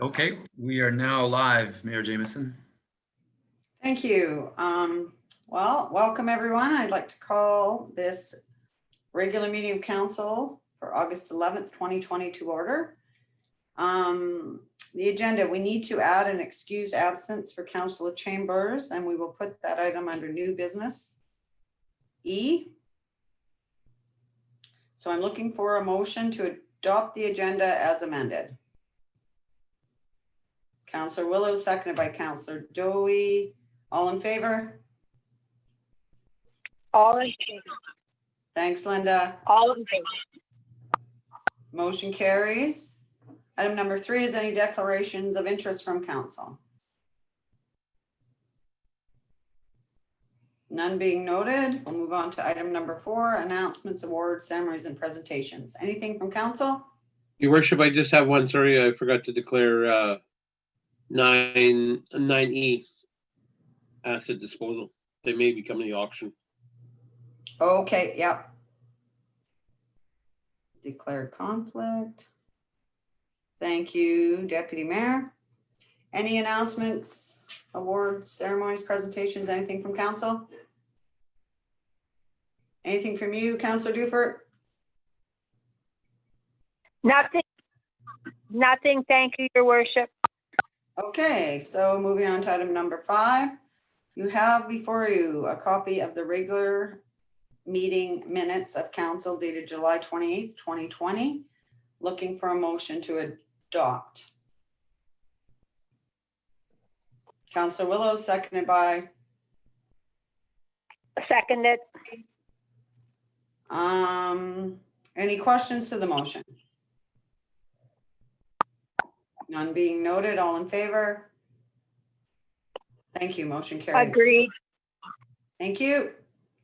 Okay, we are now live, Mayor Jameson. Thank you. Well, welcome everyone. I'd like to call this regular meeting of council for August 11th, 2020 to order. The agenda, we need to add an excused absence for Councillor Chambers, and we will put that item under new business E. So I'm looking for a motion to adopt the agenda as amended. Councillor Willows, seconded by Councillor Dowie. All in favor? All in favor. Thanks, Linda. All in favor. Motion carries. Item number 3 is any declarations of interest from council. None being noted. We'll move on to item number 4, announcements, awards, ceremonies, and presentations. Anything from council? Your worship, I just have one. Sorry, I forgot to declare 9E asset disposal. They may be coming to the auction. Okay, yep. Declared conflict. Thank you, Deputy Mayor. Any announcements, awards, ceremonies, presentations, anything from council? Anything from you, Councillor Dufert? Nothing. Thank you, your worship. Okay, so moving on to item number 5. You have before you a copy of the regular meeting minutes of council dated July 28th, 2020. Looking for a motion to adopt. Councillor Willows, seconded by? Seconded. Any questions to the motion? None being noted, all in favor? Thank you, motion carries. Agreed. Thank you.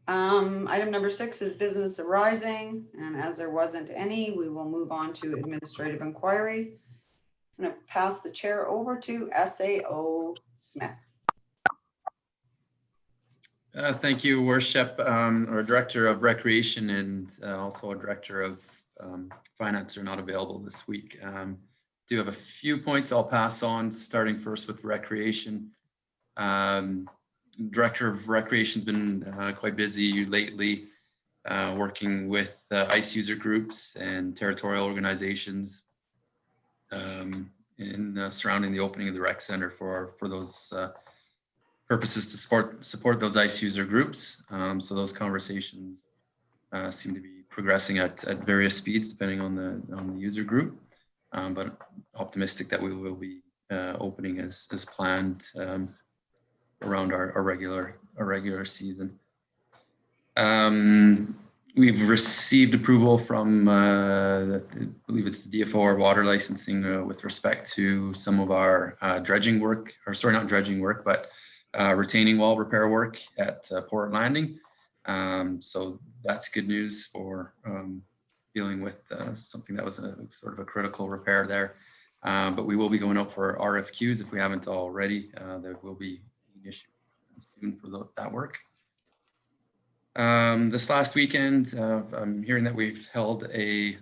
Item number 6 is business arising, and as there wasn't any, we will move on to administrative inquiries. I'm going to pass the chair over to SAO Smith. Thank you, Worship. Our Director of Recreation and also a Director of Finance are not available this week. Do have a few points I'll pass on, starting first with Recreation. Director of Recreation has been quite busy lately, working with ICE user groups and territorial organizations in surrounding the opening of the rec center for those purposes to support those ICE user groups. So those conversations seem to be progressing at various speeds depending on the user group, but optimistic that we will be opening as planned around our regular season. We've received approval from, I believe it's the DFO or water licensing with respect to some of our dredging work, or sorry, not dredging work, but retaining wall repair work at Port Landing. So that's good news for dealing with something that was a sort of a critical repair there. But we will be going out for RFQs if we haven't already. There will be an issue soon for that work. This last weekend, I'm hearing that we've held a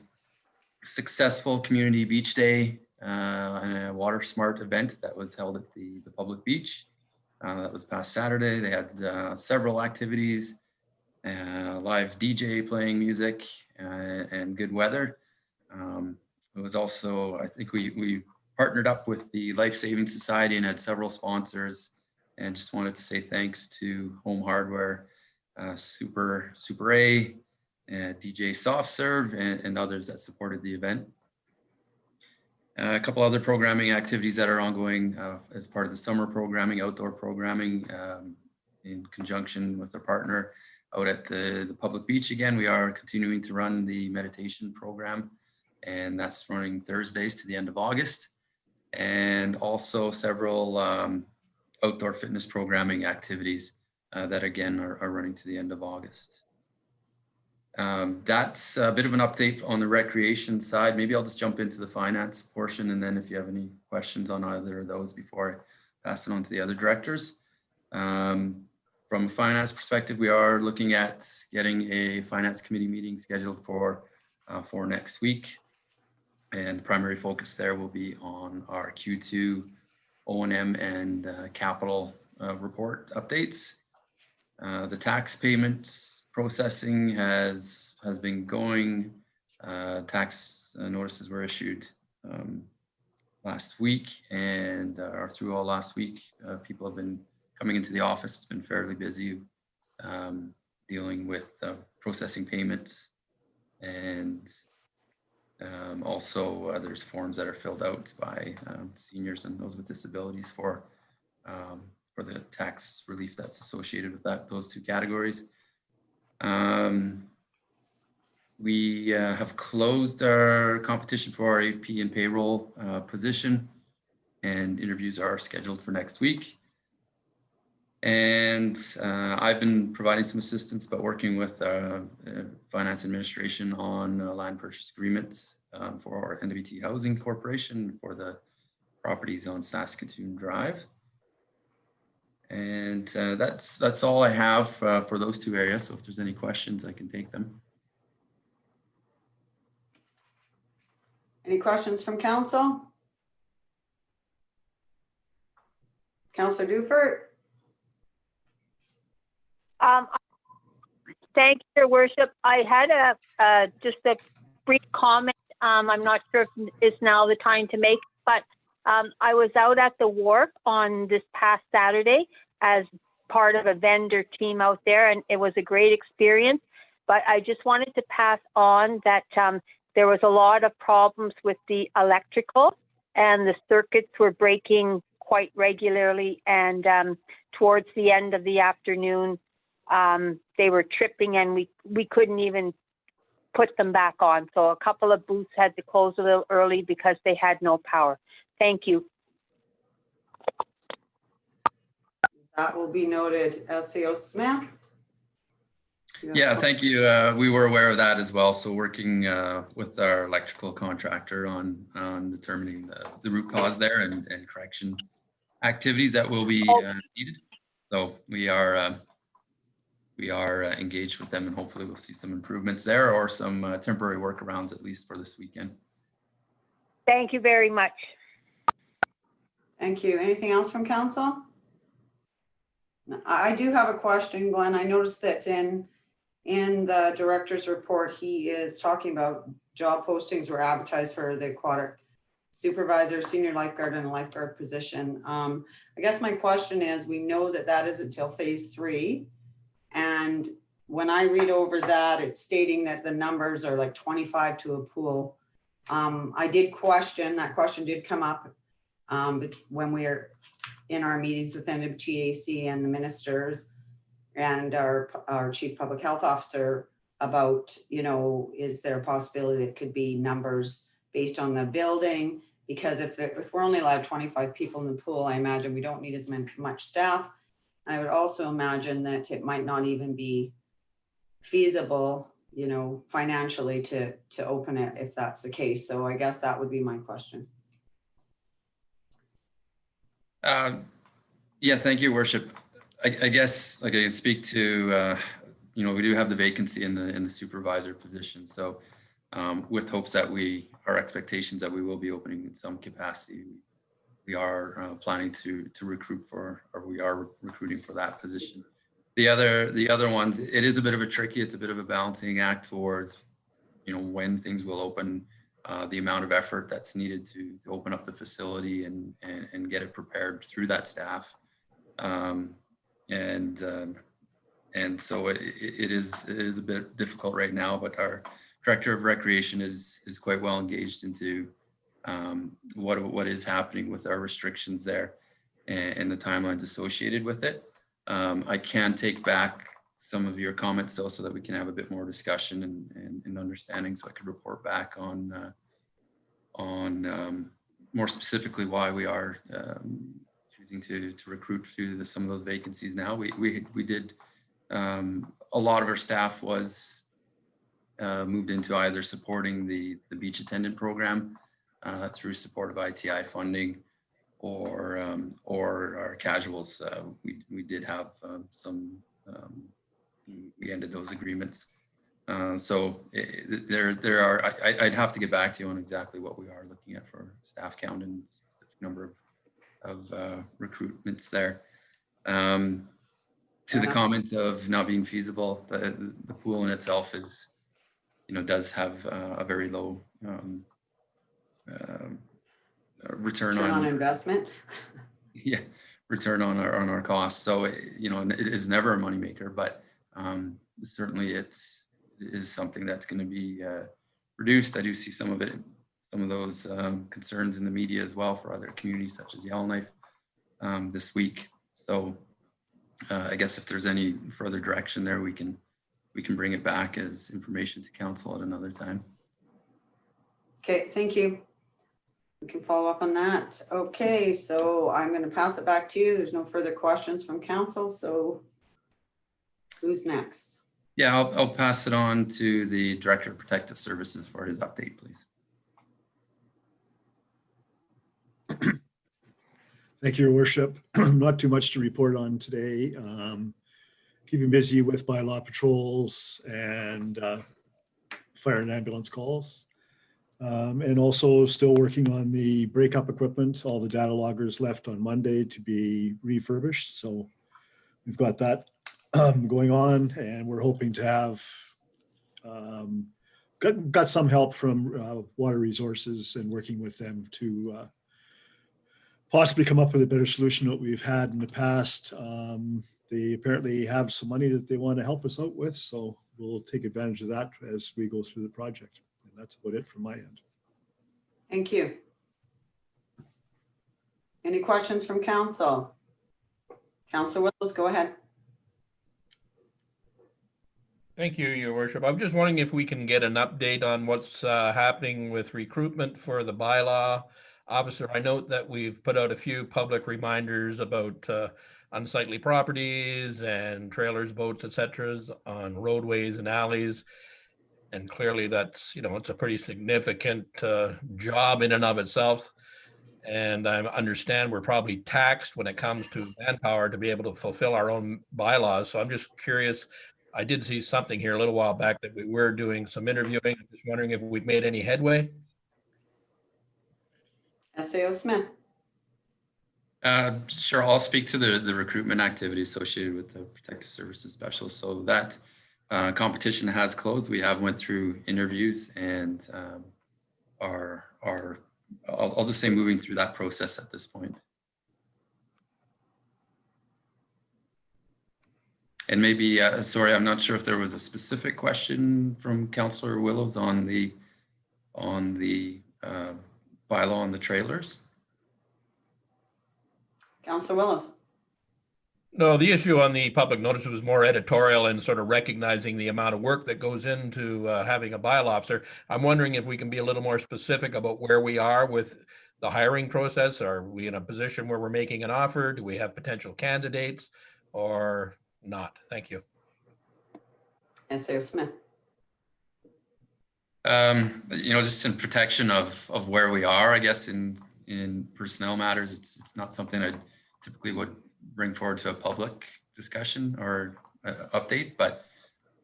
successful community beach day and a water smart event that was held at the public beach. That was past Saturday. They had several activities, live DJ playing music, and good weather. It was also, I think we partnered up with the Life Saving Society and had several sponsors, and just wanted to say thanks to Home Hardware, Super A, DJ Soft Serve, and others that supported the event. A couple other programming activities that are ongoing as part of the summer programming, outdoor programming, in conjunction with our partner out at the public beach. Again, we are continuing to run the meditation program, and that's running Thursdays to the end of August. And also several outdoor fitness programming activities that again are running to the end of August. That's a bit of an update on the recreation side. Maybe I'll just jump into the finance portion, and then if you have any questions on either of those before I pass it on to the other directors. From a finance perspective, we are looking at getting a finance committee meeting scheduled for next week. And the primary focus there will be on our Q2 O&M and capital report updates. The tax payments processing has been going. Tax notices were issued last week and are through all last week. People have been coming into the office. It's been fairly busy dealing with processing payments, and also there's forms that are filled out by seniors and those with disabilities for the tax relief that's associated with those two categories. We have closed our competition for our AP and payroll position, and interviews are scheduled for next week. And I've been providing some assistance, but working with finance administration on land purchase agreements for our NWT Housing Corporation for the properties on Saskatoon Drive. And that's all I have for those two areas. So if there's any questions, I can take them. Any questions from council? Councillor Dufert? Thank you, Your Worship. I had just a brief comment. I'm not sure if it's now the time to make, but I was out at the wharf on this past Saturday as part of a vendor team out there, and it was a great experience. But I just wanted to pass on that there was a lot of problems with the electrical, and the circuits were breaking quite regularly. And towards the end of the afternoon, they were tripping, and we couldn't even put them back on. So a couple of booths had to close a little early because they had no power. Thank you. That will be noted. SAO Smith? Yeah, thank you. We were aware of that as well. So working with our electrical contractor on determining the root cause there and correction activities that will be needed. So we are engaged with them, and hopefully we'll see some improvements there or some temporary workarounds, at least for this weekend. Thank you very much. Thank you. Anything else from council? I do have a question, Glenn. I noticed that in the director's report, he is talking about job postings were advertised for the aquatic supervisor, senior lifeguard, and lifeguard position. I guess my question is, we know that that isn't till phase 3. And when I read over that, it's stating that the numbers are like 25 to a pool. I did question, that question did come up when we are in our meetings with NWTAC and the ministers and our chief public health officer about, you know, is there a possibility that it could be numbers based on the building? Because if we're only allowed 25 people in the pool, I imagine we don't need as much staff. I would also imagine that it might not even be feasible, you know, financially to open it if that's the case. So I guess that would be my question. Yeah, thank you, Worship. I guess like I can speak to, you know, we do have the vacancy in the supervisor position. So with hopes that our expectations that we will be opening in some capacity, we are planning to recruit for, or we are recruiting for that position. The other ones, it is a bit of a tricky, it's a bit of a balancing act towards, you know, when things will open, the amount of effort that's needed to open up the facility and get it prepared through that staff. And so it is a bit difficult right now, but our director of recreation is quite well engaged into what is happening with our restrictions there and the timelines associated with it. I can take back some of your comments though, so that we can have a bit more discussion and understanding, so I could report back on more specifically why we are choosing to recruit to some of those vacancies now. We did, a lot of our staff was moved into either supporting the beach attendant program through support of ITI funding, or our casuals. We did have some, we ended those agreements There are, I'd have to get back to you on exactly what we are looking at for staff count and specific number of recruitments there. To the comment of not being feasible, the pool in itself is, does have a very low return Return on on, investment. yeah, return on our costs. So, it is never a moneymaker, but certainly it is something that's going to be reduced. I do see some of those concerns in the media as well for other communities such as Yellowknife this week. So I guess if there's any further direction there, we can bring it back as information to council at another time. Okay, thank you. We can follow up on that. Okay, so I'm going to pass it back to you. There's no further questions from council. So who's next? Yeah, I'll pass it on to the Director of Protective Services for his update, please. Thank you, Your Worship. Not too much to report on today. Keeping busy with bylaw patrols and fire and ambulance calls. And also still working on the breakup equipment. All the data loggers left on Monday to be refurbished. So we've got that going on, and we're hoping to have got some help from Water Resources and working with them to possibly come up with a better solution than what we've had in the past. They apparently have some money that they want to help us out with, so we'll take advantage of that as we go through the project. And that's about it from my end. Thank you. Any questions from council? Councilor Willows, go ahead. Thank you, Your Worship. I'm just wondering if we can get an update on what's happening with recruitment for the bylaw officer. I note that we've put out a few public reminders about unsightly properties and trailers, boats, etc. on roadways and alleys. And clearly that's, it's a pretty significant job in and of itself. And I understand we're probably taxed when it comes to manpower to be able to fulfill our own bylaws. So I'm just curious. I did see something here a little while back that we were doing some interviewing. I'm just wondering if we've made any headway. SAO Smith. Sure, I'll speak to the recruitment activity associated with the Protective Services Specialist. So that competition has closed. We have went through interviews and I'll just say moving through that process at this point. And maybe, sorry, I'm not sure if there was a specific question from Councillor Willows on the bylaw on the trailers. Councilor Willows. No, the issue on the public notice was more editorial and sort of recognizing the amount of work that goes into having a bylaw officer. I'm wondering if we can be a little more specific about where we are with the hiring process. Are we in a position where we're making an offer? Do we have potential candidates or not? Thank you. SAO Smith. Just in protection of where we are, I guess in personnel matters, it's not something I typically would bring forward to a public discussion or update, but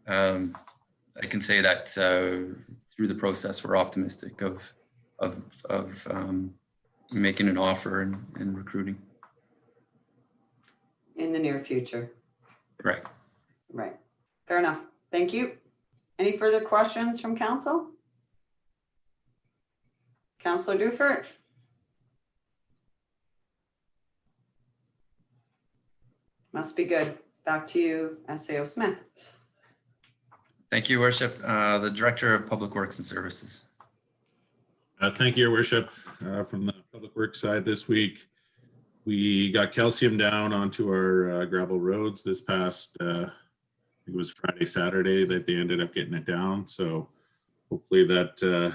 I can say that through the process, we're optimistic of making an offer and recruiting. In the near future. Right. Right. Fair enough. Thank you. Any further questions from council? Councillor Dufert. Must be good. Back to you, SAO Smith. Thank you, Worship. The Director of Public Works and Services. Thank you, Your Worship. From the Public Works side this week, we got calcium down onto our gravel roads this past, I think it was Friday, Saturday that they ended up getting it down. So hopefully that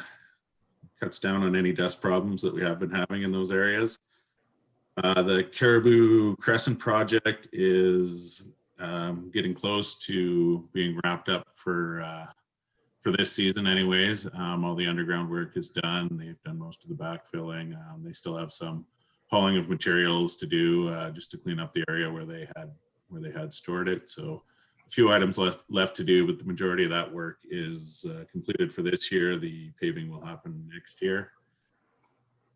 cuts down on any dust problems that we have been having in those areas. The Caribou Crescent project is getting close to being wrapped up for this season anyways. All the underground work is done. They've done most of the backfilling. They still have some hauling of materials to do just to clean up the area where they had stored it. So few items left to do, but the majority of that work is completed for this year. The paving will happen next year.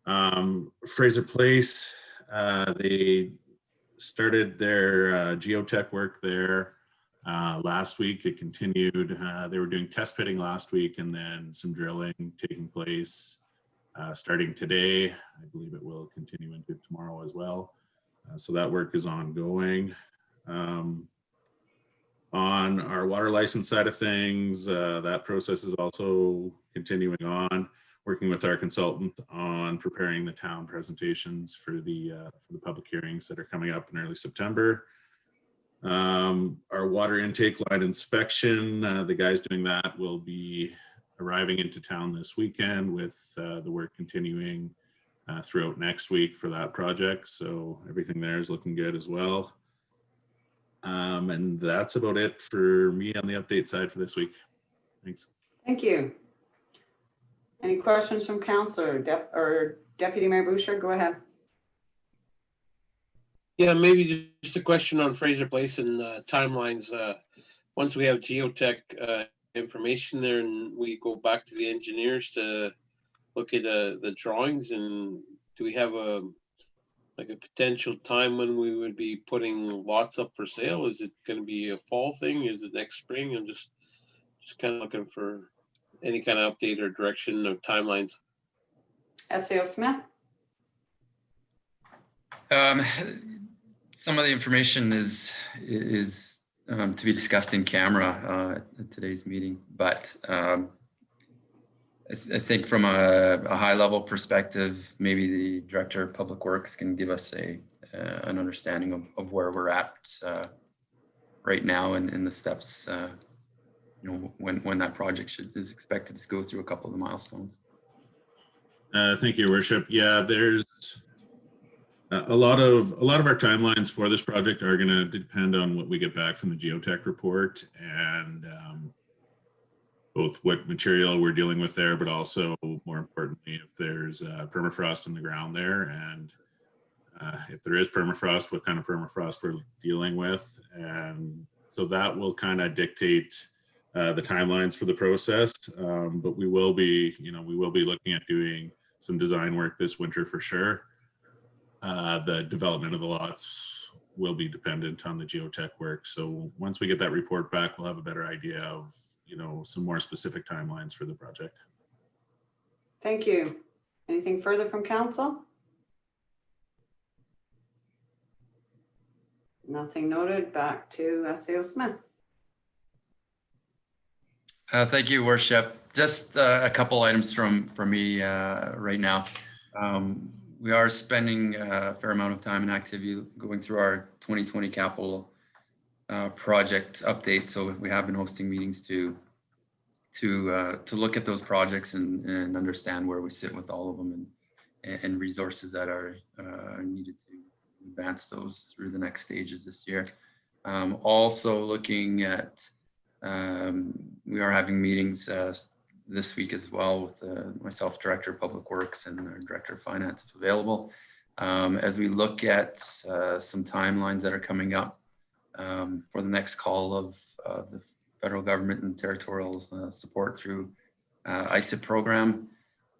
Fraser Place, they started their geotech work there last week. It continued. They were doing test pitting last week and then some drilling taking place starting today. I believe it will continue into tomorrow as well. So that work is ongoing. On our water license side of things, that process is also continuing on, working with our consultant on preparing the town presentations for the public hearings that are coming up in early September. Our water intake line inspection, the guys doing that will be arriving into town this weekend with the work continuing throughout next week for that project. So everything there is looking good as well. And that's about it for me on the update side for this week. Thanks. Thank you. Any questions from Councillor or Deputy Mayor Boucher? Go ahead. Yeah, maybe just a question on Fraser Place and timelines. Once we have geotech information there and we go back to the engineers to look at the drawings, and do we have a potential time when we would be putting lots up for sale? Is it going to be a fall thing? Is it next spring? I'm just kind of looking for any kind of update or direction of timelines. SAO Smith? Some of the information is to be discussed in camera at today's meeting, but I think from a high level perspective, maybe the Director of Public Works can give us an understanding of where we're at right now and the steps, when that project is expected to go through a couple of the milestones. Thank you, Your Worship. Yeah, there's a lot of our timelines for this project are going to depend on what we get back from the geotech report and both what material we're dealing with there, but also more importantly, if there's permafrost in the ground there, and if there is permafrost, what kind of permafrost we're dealing with. And so that will kind of dictate the timelines for the process. But we will be looking at doing some design work this winter for sure. The development of the lots will be dependent on the geotech work. So once we get that report back, we'll have a better idea of, some more specific timelines for the project. Thank you. Anything further from council? Nothing noted. Back to SAO Smith. Thank you, Worship. Just a couple items from me right now. We are spending a fair amount of time and activity going through our 2020 capital project update. So we have been hosting meetings to look at those projects and understand where we sit with all of them and resources that are needed to advance those through the next stages this year. Also looking at, we are having meetings this week as well with myself, Director of Public Works, and our Director of Finance if available, as we look at some timelines that are coming up for the next call of the federal government and territorial support through ICIP program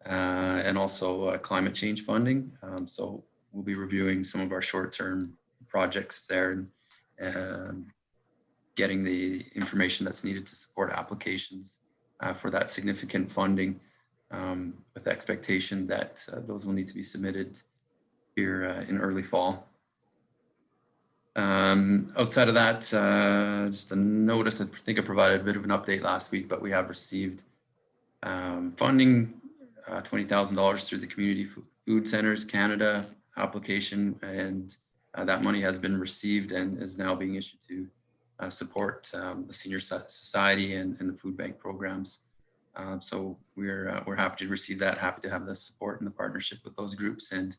and also climate change funding. So we'll be reviewing some of our short-term projects there and getting the information that's needed to support applications for that significant funding, with the expectation that those will need to be submitted here in early fall. Outside of that, just a notice, I think I provided a bit of an update last week, but we have received funding, $20,000 through the Community Food Centers Canada application, and that money has been received and is now being issued to support the Senior Society and the food bank programs. So we're happy to receive that, happy to have the support and the partnership with those groups, and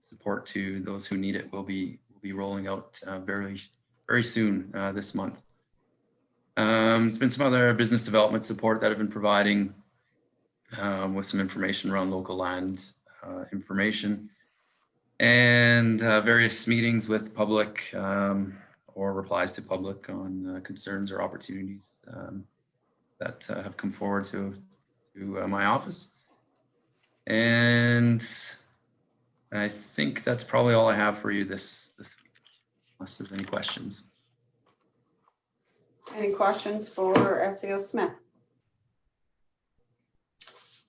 support to those who need it will be rolling out very, very soon this month. There's been some other business development support that I've been providing with some information around local land information, and various meetings with public or replies to public on concerns or opportunities that have come forward to my office. And I think that's probably all I have for you this week, unless there's any questions. Any questions for SAO Smith?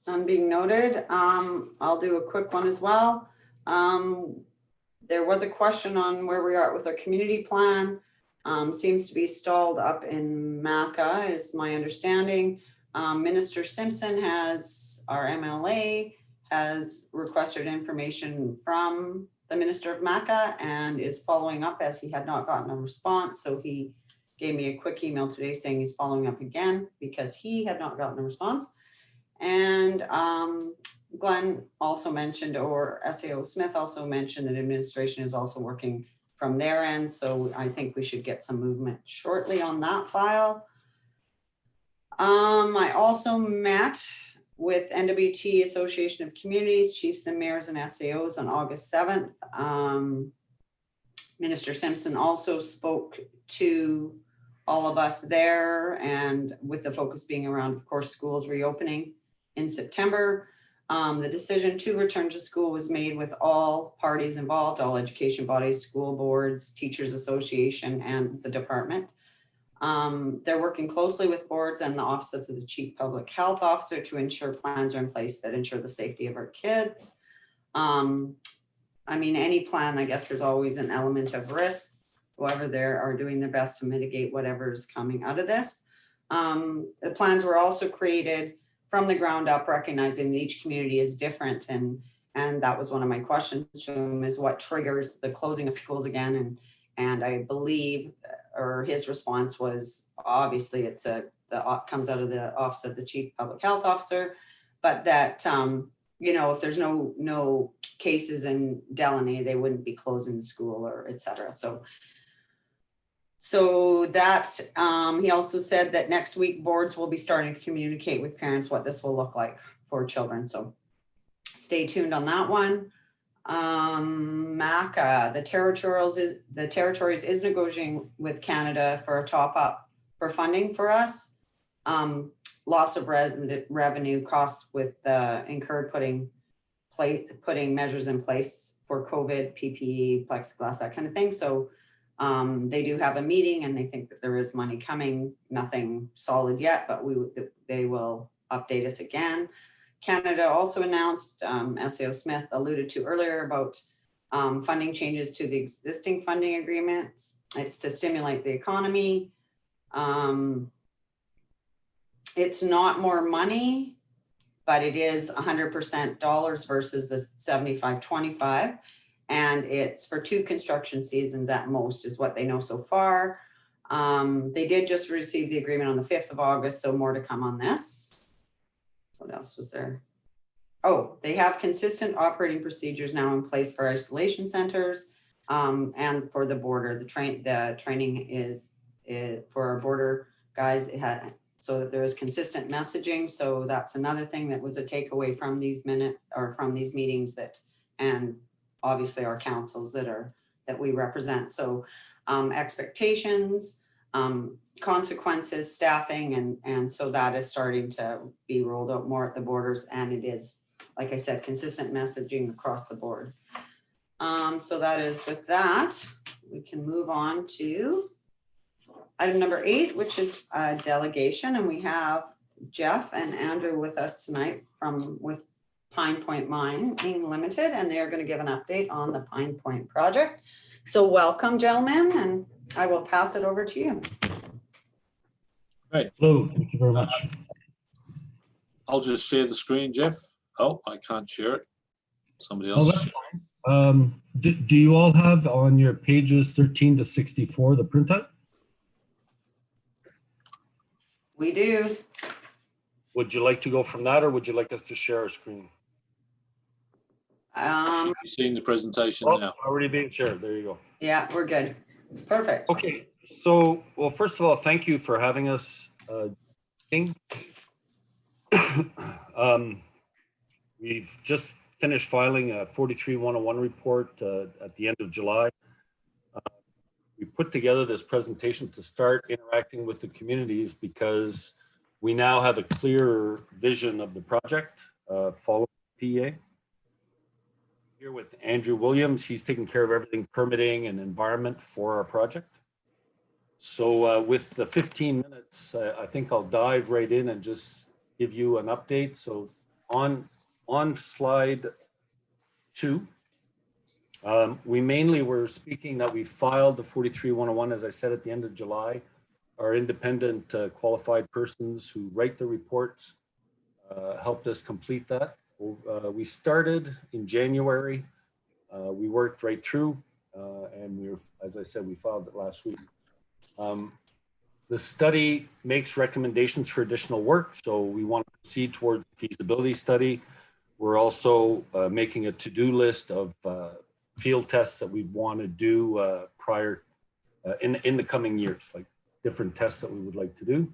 None being noted. I'll do a quick one as well. There was a question on where we are with our community plan. Seems to be stalled up in Maca, is my understanding. Minister Simpson our MLA, has requested information from the Minister of Maca and is following up, as he had not gotten a response. So he gave me a quick email today saying he's following up again because he had not gotten a response. And Glenn also mentioned, or SAO Smith also mentioned, that administration is also working from their end. So I think we should get some movement shortly on that file. I also met with NWT Association of Communities, Chiefs and Mayors and SAOs on August 7th. Minister Simpson also spoke to all of us there, and with the focus being around, of course, schools reopening in September. The decision to return to school was made with all parties involved, all education bodies, school boards, teachers association, and the department. They're working closely with boards and the Office of the Chief Public Health Officer to ensure plans are in place that ensure the safety of our kids. I mean, any plan, I guess there's always an element of risk. However, they are doing their best to mitigate whatever is coming out of this. The plans were also created from the ground up, recognizing that each community is different. And that was one of my questions to him, is what triggers the closing of schools again. And I believe, or his response was, obviously comes out of the Office of the Chief Public Health Officer, but that, if there's no cases in Delaney, they wouldn't be closing the school or et cetera. So that, he also said that next week boards will be starting to communicate with parents what this will look like for children. So stay tuned on that one. MACA, the territories is negotiating with Canada for a top up for funding for us. Loss of revenue costs with incurred putting measures in place for COVID, PPE, plexiglass, that kind of thing. So they do have a meeting and they think that there is money coming, nothing solid yet, but they will update us again. Canada also announced, SAO Smith alluded to earlier, about funding changes to the existing funding agreements. It's to stimulate the economy. It's not more money, but it is 100% dollars versus the 75-25. And it's for 2 construction seasons at most, is what they know so far. They did just receive the agreement on the 5th of August, so more to come on this. What else was there? Oh, they have consistent operating procedures now in place for isolation centers and for the border. The training is for our border guys, so that there is consistent messaging. So that's another thing that was a takeaway from these meetings, and obviously our councils that we represent. So expectations, consequences, staffing, and so that is starting to be rolled out more at the borders, and it is, like I said, consistent messaging across the board. So that is, with that, we can move on to item number 8, which is a delegation, and we have Jeff and Andrew with us tonight with Pine Point Mining Limited, and they are going to give an update on the Pine Point project. So welcome, gentlemen, and I will pass it over to you. Right. Hello, thank you very much. I'll just share the screen, Jeff. Oh, I can't share it. Somebody Oh, else. that's fine. Do you all have on your pages 13 to 64 the printout? We do. Would you like to go from that, or would you like us to share our screen? Should be seeing the presentation Oh, now. already being shared. There you go. Yeah, we're good. Perfect. Okay, so, well, first of all, thank you for having us. We've just finished filing a 43-101 report at the end of July. we put together this presentation to start interacting with the communities because we now have a clearer vision of the project following PEA. Here with Andrew Williams, he's taking care of everything permitting and environment for our project. So with the 15 minutes, I think I'll dive right in and just give you an update. So on slide 2, we mainly were speaking that we filed the 43-101, as I said, at the end of July. Our independent qualified persons who write the reports helped us complete that. We started in January. We worked right through, and we were, as I said, we filed it last week. The study makes recommendations for additional work, so we want to proceed towards the feasibility study. We're also making a to-do list of field tests that we want to do prior in the coming years, like different tests that we would like to do.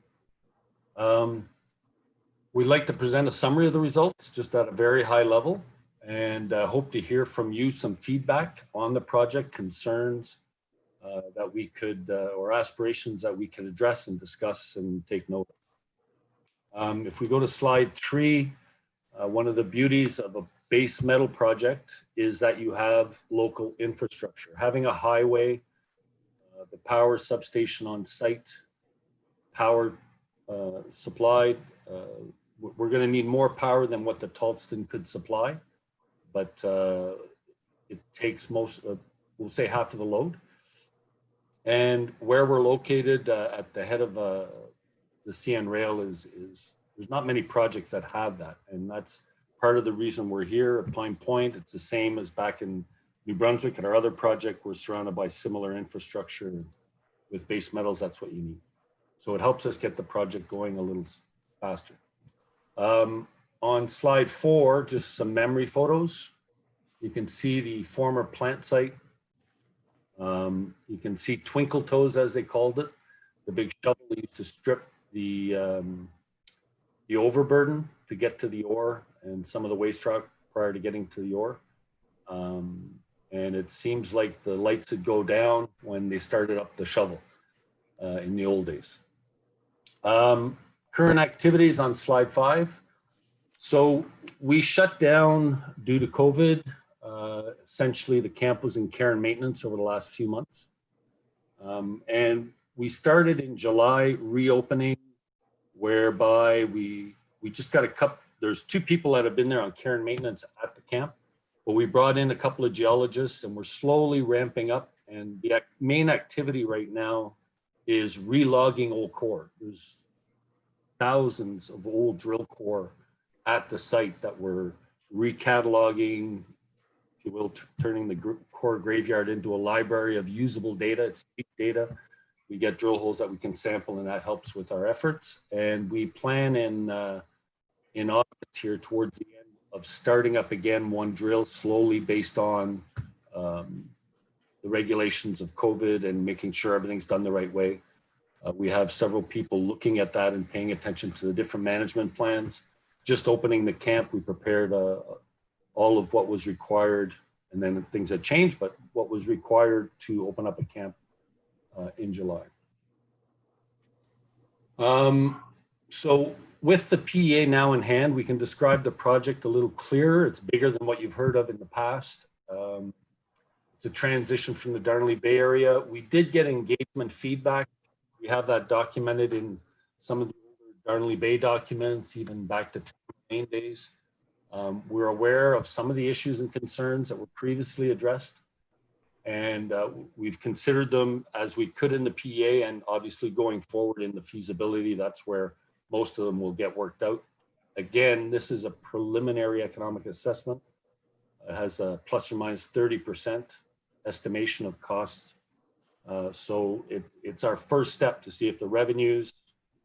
We'd like to present a summary of the results just at a very high level, and hope to hear from you some feedback on the project, concerns that we could, or aspirations that we could address and discuss and take note of. If we go to slide 3, one of the beauties of a base metal project is that you have local infrastructure. Having a highway, the power substation on site, power supplied. We're going to need more power than what the Tolston could supply, but it takes most, we'll say half of the load. And where we're located at the head of the CN Rail is there's not many projects that have that. And that's part of the reason we're here at Pine Point. It's the same as back in New Brunswick. At our other project, we're surrounded by similar infrastructure. With base metals, that's what you need. So it helps us get the project going a little faster. On slide 4, just some memory photos. You can see the former plant site. You can see twinkle toes, as they called it. The big shovel used to strip the overburden to get to the ore and some of the waste rock prior to getting to the ore. And it seems like the lights would go down when they started up the shovel in the old days. Current activities on slide 5. So we shut down due to COVID. Essentially, the camp was in care and maintenance over the last few months. And we started in July reopening, whereby we just got a couple, there's 2 people that have been there on care and maintenance at the camp, but we brought in a couple of geologists and we're slowly ramping up. And the main activity right now is relogging old core. There's thousands of old drill core at the site that we're recataloging, if you will, turning the core graveyard into a library of usable data. It's deep data. We get drill holes that we can sample, and that helps with our efforts. And we plan in August here towards the end of starting up again one drill slowly based on the regulations of COVID and making sure everything's done the right way. We have several people looking at that and paying attention to the different management plans. Just opening the camp, we prepared all of what was required, and then things had changed, but what was required to open up a camp in July. So with the PEA now in hand, we can describe the project a little clearer. It's bigger than what you've heard of in the past. It's a transition from the Darnley Bay area. We did get engagement feedback. We have that documented in some of the Darnley Bay documents, even back to main days. We're aware of some of the issues and concerns that were previously addressed, and we've considered them as we could in the PEA, and obviously going forward in the feasibility, that's where most of them will get worked out. Again, this is a preliminary economic assessment. It has a plus or minus 30% estimation of costs. So it's our first step to see if the revenues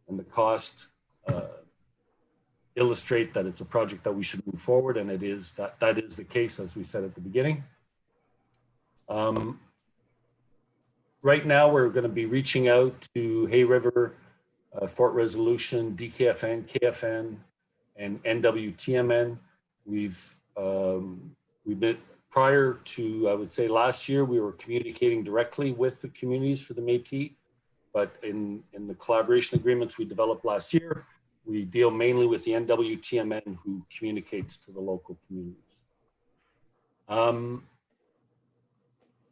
and the cost illustrate that it's a project that we should move forward, and it is that is the case, as we said at the beginning. Right now, we're going to be reaching out to Hay River, Fort Resolution, DKFN, KFN, and NWTMN. We've been prior to, I would say last year, we were communicating directly with the communities for the Métis, but in the collaboration agreements we developed last year, we deal mainly with the NWTMN who communicates to the local communities.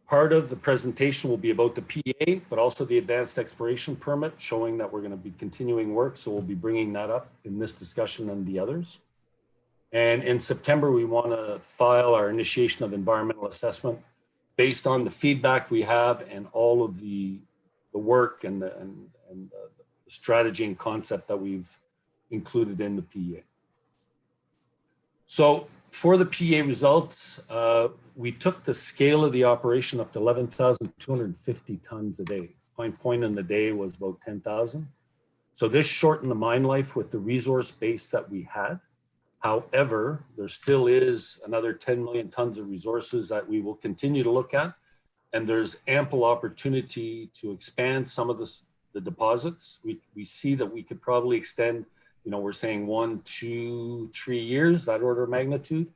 Part of the presentation will be about the PA, but also the advanced exploration permit, showing that we're going to be continuing work. So we'll be bringing that up in this discussion and the others. And in September, we want to file our initiation of environmental assessment based on the feedback we have and all of the work and the strategy and concept that we've included in the PEA. So for the PEA results, we took the scale of the operation up to 11,250 tons a day. Pine Point in the day was about 10,000. So this shortened the mine life with the resource base that we had. However, there still is another 10 million tons of resources that we will continue to look at. And there's ample opportunity to expand some of the deposits. We see that we could probably extend, you know, we're saying 1, 2, 3 years, that order of magnitude.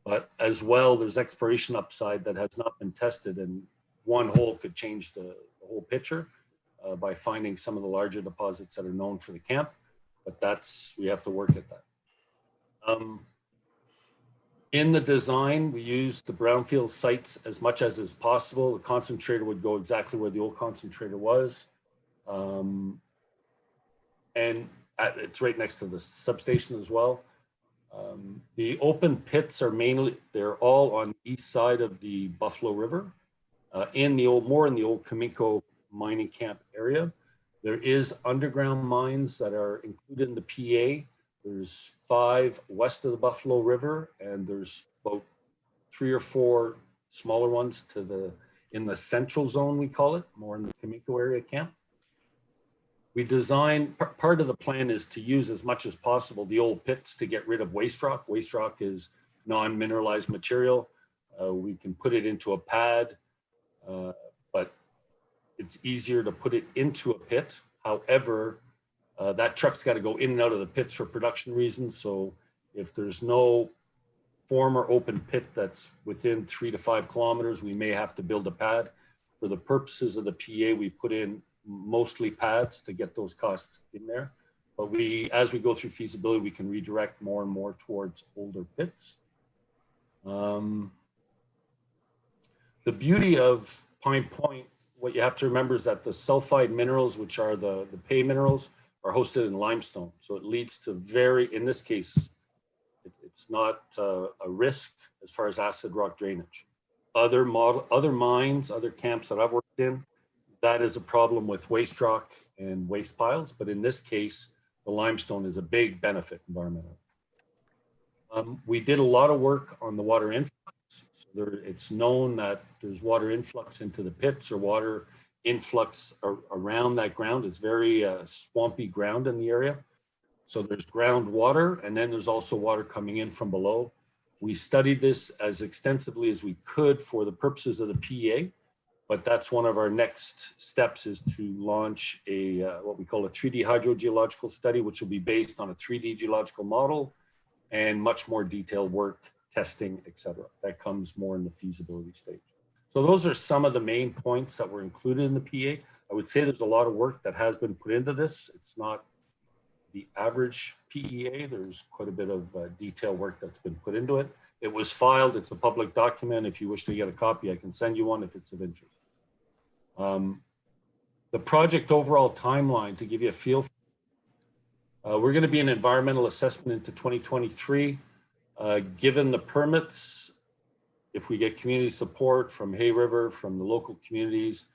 But as well, there's exploration upside that has not been tested, and one hole could change the whole picture by finding some of the larger deposits that are known for the camp. But we have to work at that. In the design, we used the brownfield sites as much as is possible. The concentrator would go exactly where the old concentrator was. And it's right next to the substation as well. The open pits are they're all on the east side of the Buffalo River, more in the old Cominco mining camp area. There is underground mines that are included in the PA. There's 5 west of the Buffalo River, and there's about 3 or 4 smaller ones in the central zone, we call it, more in the Cominco area camp. We designed, part of the plan is to use as much as possible the old pits to get rid of waste rock. Waste rock is non-mineralized material. We can put it into a pad, but it's easier to put it into a pit. However, that truck's got to go in and out of the pits for production reasons. So if there's no former open pit that's within 3 to 5 kilometers, we may have to build a pad. For the purposes of the PA, we put in mostly pads to get those costs in there. But as we go through feasibility, we can redirect more and more towards older pits. The beauty of Pine Point, what you have to remember is that the sulfide minerals, which are the pay minerals, are hosted in limestone. So it leads to in this case, it's not a risk as far as acid rock drainage. Other mines, other camps that I've worked in, that is a problem with waste rock and waste piles. But in this case, the limestone is a big benefit environmentally. We did a lot of work on the water influx. So it's known that there's water influx into the pits or water influx around that ground. It's very swampy ground in the area. So there's groundwater, and then there's also water coming in from below. We studied this as extensively as we could for the purposes of the PEA, but that's one of our next steps, is to launch what we call a 3D hydrogeological study, which will be based on a 3D geological model and much more detailed work, testing, etc. That comes more in the feasibility stage. So those are some of the main points that were included in the PEA. I would say there's a lot of work that has been put into this. It's not the average PEA. There's quite a bit of detailed work that's been put into it. It was filed. It's a public document. If you wish to get a copy, I can send you one if it's of interest. The project overall timeline, to give you a feel, we're going to be an environmental assessment into 2023. Given the permits, if we get community support from Hay River, from the local communities,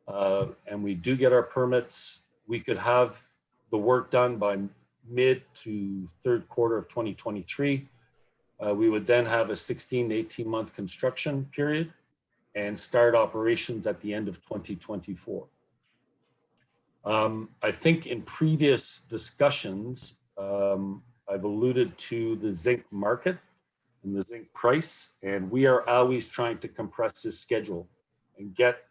and we do get our permits, we could have the work done by mid to third quarter of 2023. We would then have a 16 to 18 month construction period and start operations at the end of 2024. I think in previous discussions, I've alluded to the zinc market and the zinc price, and we are always trying to compress this schedule and get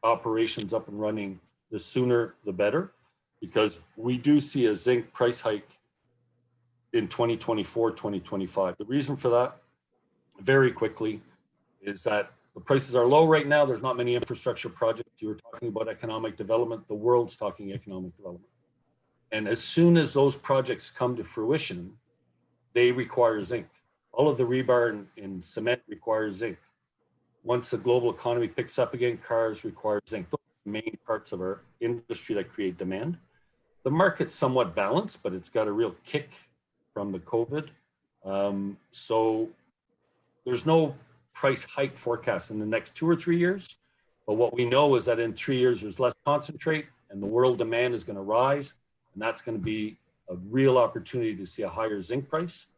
operations up and running. The sooner the better, because we do see a zinc price hike in 2024, 2025. The reason for that, very quickly, is that the prices are low right now. There's not many infrastructure projects. You were talking about economic development. The world's talking economic development. And as soon as those projects come to fruition, they require zinc. All of the rebar in cement requires zinc. Once the global economy picks up again, cars require zinc. Those are the main parts of our industry that create demand. The market's somewhat balanced, but it's got a real kick from the COVID. So there's no price hike forecast in the next 2 or 3 years. But what we know is that in 3 years, there's less concentrate and the world demand is going to rise. And that's going to be a real opportunity to see a higher zinc price.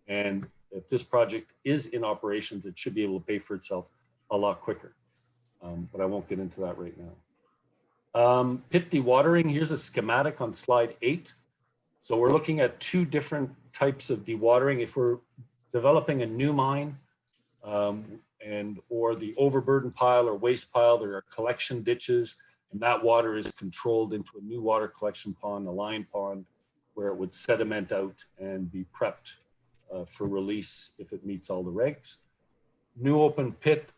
And if this project is in operations, it should be able to pay for itself a lot quicker. But I won't get into that right now. Pit dewatering, here's a schematic on slide 8. So we're looking at 2 different types of dewatering. If we're developing a new mine or the overburden pile or waste pile, there are collection ditches, and that water is controlled into a new water collection pond, a line pond, where it would sediment out and be prepped for release if it meets all the regs. New open pit,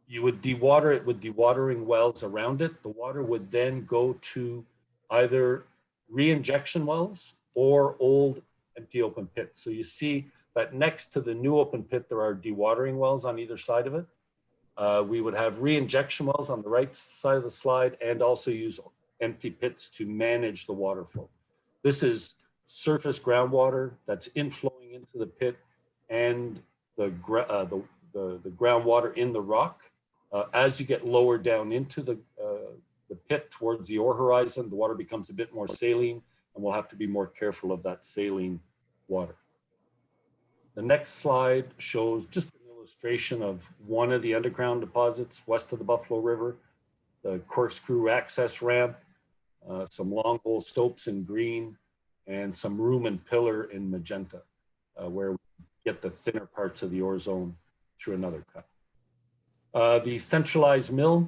you would dewater it with dewatering wells around it. The water would then go to either reinjection wells or old empty open pits. So you see that next to the new open pit, there are dewatering wells on either side of it. We would have reinjection wells on the right side of the slide and also use empty pits to manage the water flow. This is surface groundwater that's inflowing into the pit and the groundwater in the rock. As you get lower down into the pit towards the ore horizon, the water becomes a bit more saline, and we'll have to be more careful of that saline water. The next slide shows just an illustration of one of the underground deposits west of the Buffalo River, the corkscrew access ramp, some long hole stopes in green, and some room and pillar in magenta, where we get the thinner parts of the ore zone through another cut. The centralized mill,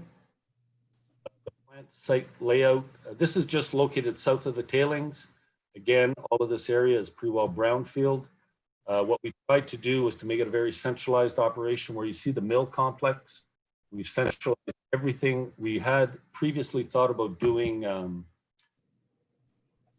the plant site layout, this is just located south of the tailings. Again, all of this area is pretty well brownfield. What we tried to do was to make it a very centralized operation where you see the mill complex. We've centralized everything. We had previously thought about doing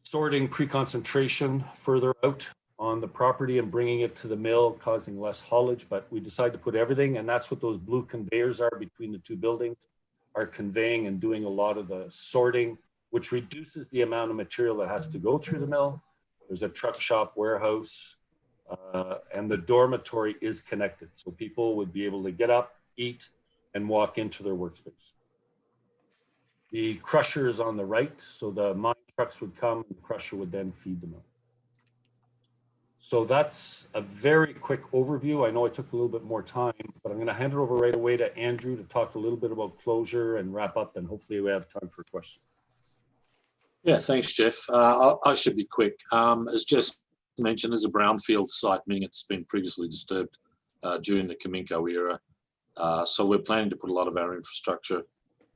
sorting pre-concentration further out on the property and bringing it to the mill, causing less haulage, but we decided to put everything, and that's what those blue conveyors are between the 2 buildings, are conveying and doing a lot of the sorting, which reduces the amount of material that has to go through the mill. There's a truck shop, warehouse, and the dormitory is connected. So people would be able to get up, eat, and walk into their workspace. The crusher is on the right. So the mine trucks would come, and the crusher would then feed the mill. So that's a very quick overview. I know I took a little bit more time, but I'm going to hand it over right away to Andrew to talk a little bit about closure and wrap up, and hopefully we have time for questions. Yeah, thanks, Jeff. I should be quick. As Jeff mentioned, as a brownfield site, meaning it's been previously disturbed during the Cominco era. So we're planning to put a lot of our infrastructure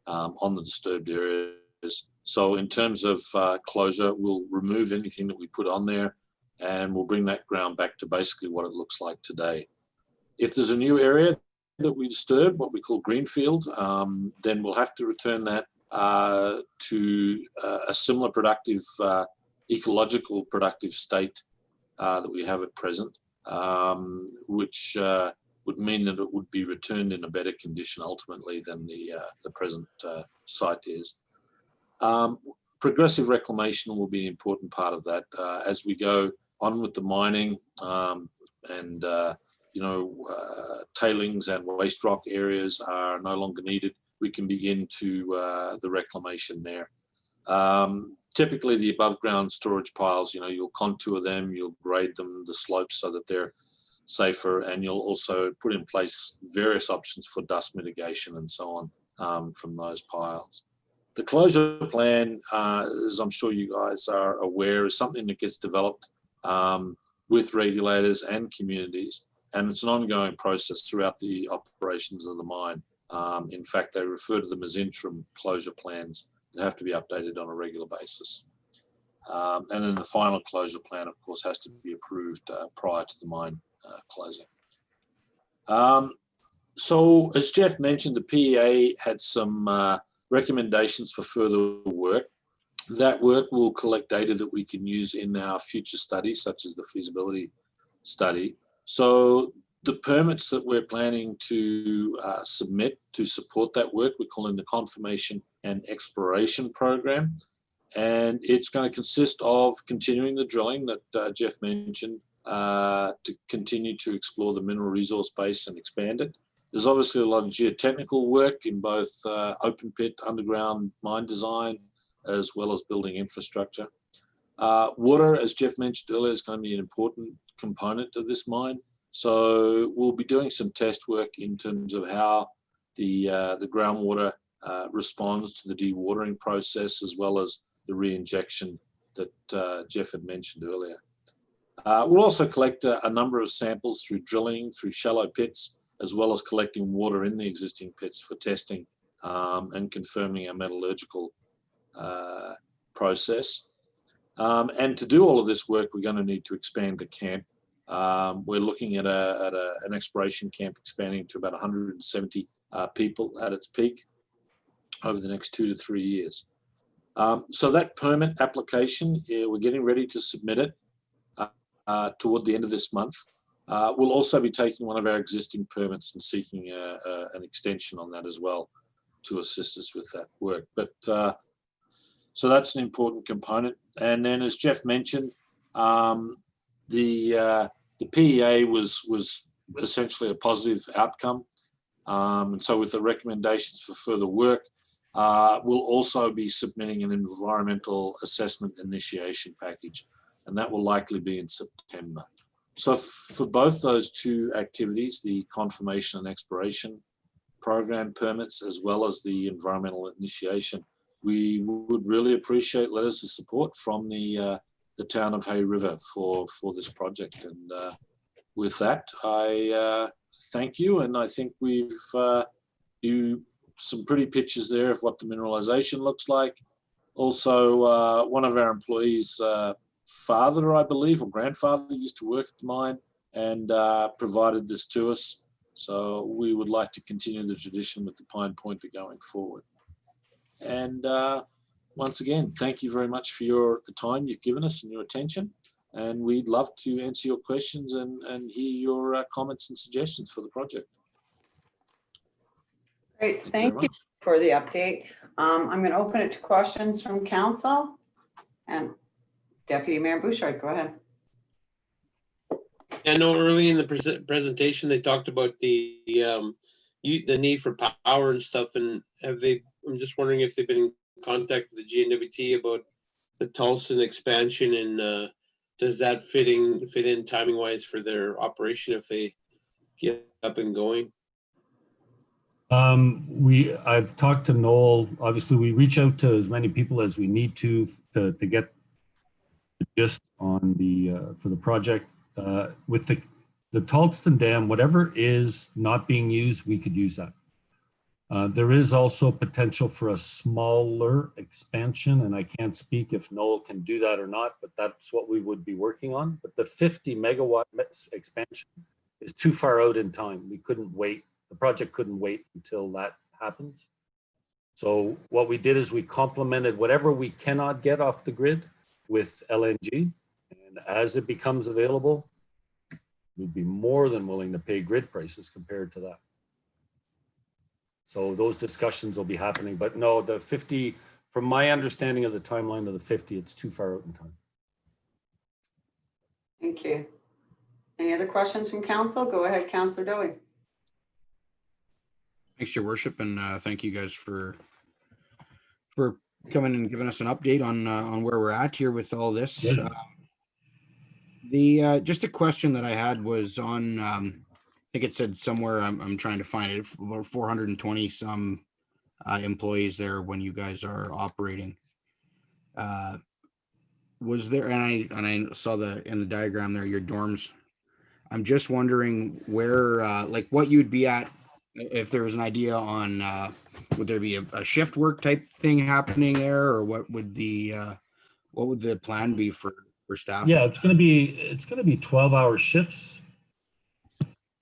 on the disturbed areas. So in terms of closure, we'll remove anything that we put on there, and we'll bring that ground back to basically what it looks like today. If there's a new area that we disturb, what we call greenfield, then we'll have to return that to a similar productive, ecological productive state that we have at present, which would mean that it would be returned in a better condition ultimately than the present site is. Progressive reclamation will be an important part of that as we go on with the mining and tailings and waste rock areas are no longer needed. We can begin to the reclamation there. Typically the above ground storage piles, you'll contour them, you'll grade them, the slopes so that they're safer, and you'll also put in place various options for dust mitigation and so on from those piles. The closure plan, as I'm sure you guys are aware, is something that gets developed with regulators and communities, and it's an ongoing process throughout the operations of the mine. In fact, they refer to them as interim closure plans that have to be updated on a regular basis. And then the final closure plan, of course, has to be approved prior to the mine closing. So as Jeff mentioned, the PEA had some recommendations for further work. That work will collect data that we can use in our future studies, such as the feasibility study. So the permits that we're planning to submit to support that work, we're calling the Confirmation and Exploration Program. And it's going to consist of continuing the drilling that Jeff mentioned to continue to explore the mineral resource base and expand it. There's obviously a lot of geotechnical work in both open pit, underground mine design, as well as building infrastructure. Water, as Jeff mentioned earlier, is going to be an important component of this mine. So we'll be doing some test work in terms of how the groundwater responds to the dewatering process, as well as the re-injection that Jeff had mentioned earlier. We'll also collect a number of samples through drilling, through shallow pits, as well as collecting water in the existing pits for testing and confirming our metallurgical process. And to do all of this work, we're going to need to expand the camp. We're looking at an exploration camp expanding to about 170 people at its peak over the next 2 to 3 years. So that permit application, we're getting ready to submit it toward the end of this month. We'll also be taking one of our existing permits and seeking an extension on that as well to assist us with that work. But so that's an important component. And then, as Jeff mentioned, the PEA was essentially a positive outcome. And so with the recommendations for further work, we'll also be submitting an environmental assessment initiation package, and that will likely be in September. So for both those two activities, the confirmation and exploration program permits, as well as the environmental initiation, we would really appreciate letters of support from the town of Hay River for this project. And with that, I thank you. And I think we've some pretty pictures there of what the mineralization looks like. Also, one of our employees' father, I believe, or grandfather used to work at the mine and provided this to us. So we would like to continue the tradition with the Pine Pointer going forward. And once again, thank you very much for the time you've given us and your attention. And we'd love to answer your questions and hear your comments and suggestions for the project. Great, thank you for the update. I'm going to open it to questions from council. And Deputy Mayor Bouchard, go ahead. I know early in the presentation, they talked about the need for power and stuff. And I'm just wondering if they've been in contact with the GNWT about the Tulsa expansion, and does that fit in timing wise for their operation if they get up and going? I've talked to Noel. Obviously, we reach out to as many people as we need to get the gist on for the project. With the Tulsa Dam, whatever is not being used, we could use that. There is also potential for a smaller expansion, and I can't speak if Noel can do that or not, but that's what we would be working on. But the 50 megawatt expansion is too far out in time. We couldn't wait. The project couldn't wait until that happens. So what we did is we complemented whatever we cannot get off the grid with LNG. And as it becomes available, we'd be more than willing to pay grid prices compared to that. So those discussions will be happening. But no, the 50, from my understanding of the timeline of the 50, it's too far out in time. Thank you. Any other questions from council? Go ahead, Councillor Dowie. Thanks, Your Worship, and thank you guys for coming and giving us an update on where we're at here with all this. Just a question that I had was on, I think it said somewhere, I'm trying to find it, about 420 some employees there when you guys are operating. Was there, and I saw in the diagram there, your dorms. I'm just wondering where, like what you'd be at, if there was an idea on, would there be a shift work type thing happening there, or what would the plan be for staff? Yeah, it's going to be 12-hour shifts,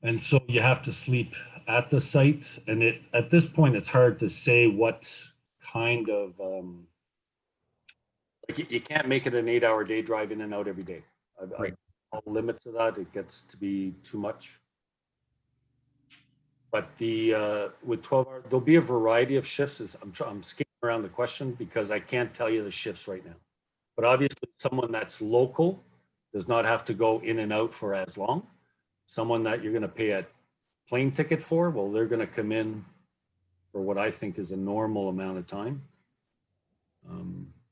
and so you have to sleep at the site, and at this point, it's hard to say what kind of, like you can't make it an 8-hour day drive in and out every day. Right. I'll limit to that. It gets to be too much. But with 12 hours, there'll be a variety of shifts. I'm skipping around the question because I can't tell you the shifts right now. But obviously, someone that's local does not have to go in and out for as long. Someone that you're going to pay a plane ticket for, well, they're going to come in for what I think is a normal amount of time.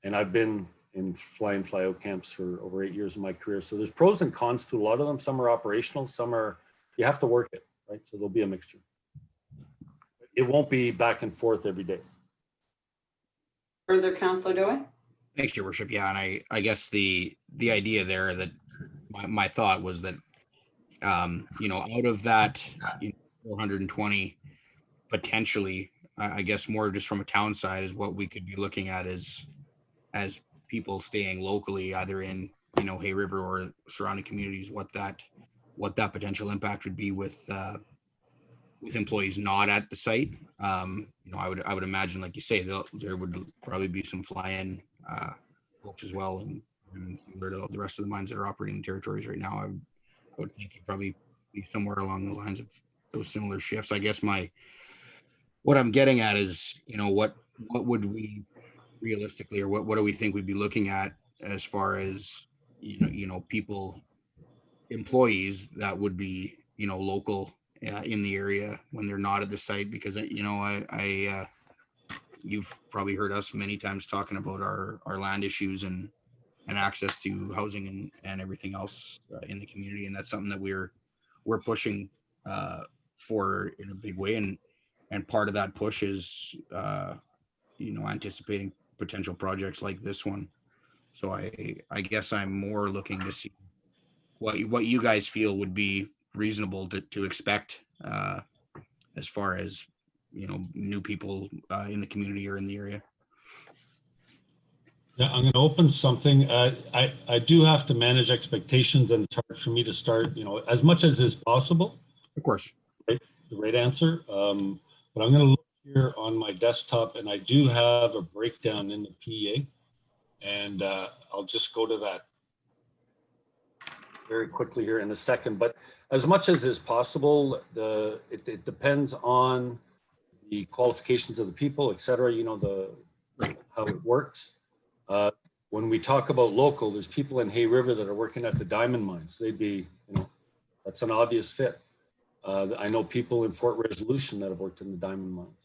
And I've been in fly-in, fly-out camps for over 8 years of my career. So there's pros and cons to a lot of them. Some are operational, some are, you have to work it, right? So there'll be a mixture. It won't be back and forth every day. Further, Councillor Dewey? Thanks, Your Worship. Yeah, and I guess the idea there that my thought was that, out of that 420, potentially, I guess more just from a town side is what we could be looking at as people staying locally, either in Hay River or surrounding communities, what that potential impact would be with employees not at the site. I would imagine, like you say, there would probably be some fly-in folks as well, and similar to the rest of the mines that are operating in territories right now. I would think it'd probably be somewhere along the lines of those similar shifts. I guess what I'm getting at is, what would we realistically, or what do we think we'd be looking at as far as people, employees that would be local in the area when they're not at the site? Because you've probably heard us many times talking about our land issues and access to housing and everything else in the community, and that's something that we're pushing for in a big way, and part of that push is anticipating potential projects like this one. So I guess I'm more looking to see what you guys feel would be reasonable to expect as far as new people in the community or in the area. Yeah, I'm going to open something. I do have to manage expectations, and it's hard for me to start, as much as is possible. Of course. Right, the right answer. But I'm going to look here on my desktop, and I do have a breakdown in the PEA, and I'll just go to that very quickly here in a second. But as much as is possible, it depends on the qualifications of the people, et cetera, how it works. When we talk about local, there's people in Hay River that are working at the diamond mines. They'd be, that's an obvious fit. I know people in Fort Resolution that have worked in the diamond mines.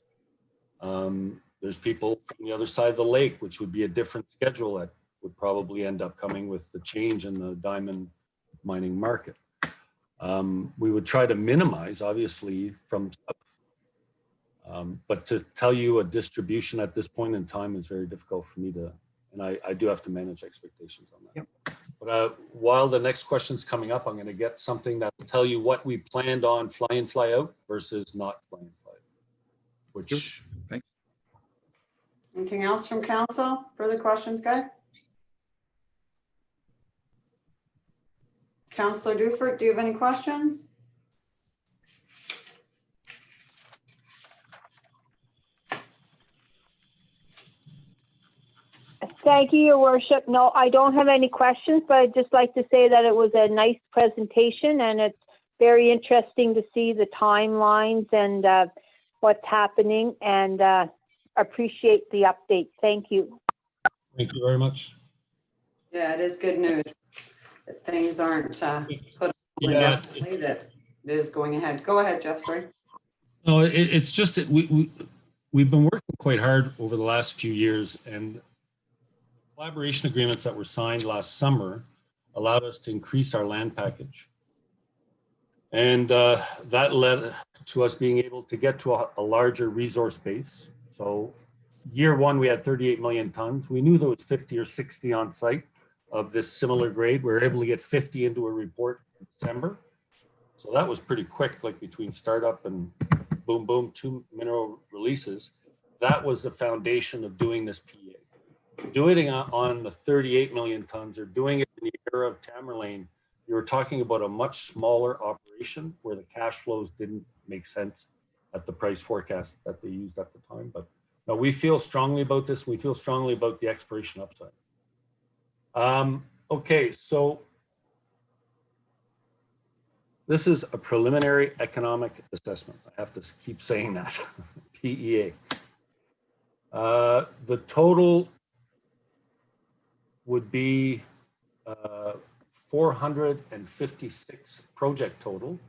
There's people from the other side of the lake, which would be a different schedule that would probably end up coming with the change in the diamond mining market. We would try to minimize, obviously, from but to tell you a distribution at this point in time is very difficult for me to, and I do have to manage expectations on that. Yep. But while the next question's coming up, I'm going to get something that will tell you what we planned on fly in, fly out versus not fly in, fly out. Which, Thanks. Anything else from council? Further questions, guys? Councillor Dufert, do you have any questions? Thank you, Your Worship. No, I don't have any questions, but I'd just like to say that it was a nice presentation, and it's very interesting to see the timelines and what's happening, and appreciate the update. Thank you. thank you very much. Yeah, it is good news that things aren't put Yeah. indefinitely, that it is going ahead. Go ahead, Jeff, sorry. No, it's just that we've been working quite hard over the last few years, and collaboration agreements that were signed last summer allowed us to increase our land package. And that led to us being able to get to a larger resource base. So year one, we had 38 million tons. We knew there was 50 or 60 on site of this similar grade. We were able to get 50 into a report in December. So that was pretty quick, like between startup and boom, boom, 2 mineral releases. That was the foundation of doing this PEA. Doing it on the 38 million tons or doing it in the era of Tamerlane, you were talking about a much smaller operation where the cash flows didn't make sense at the price forecast that they used at the time. But no, we feel strongly about this. We feel strongly about the exploration upside. Okay, so this is a preliminary economic assessment. I have to keep saying that, PEA. The total would be 456 project total,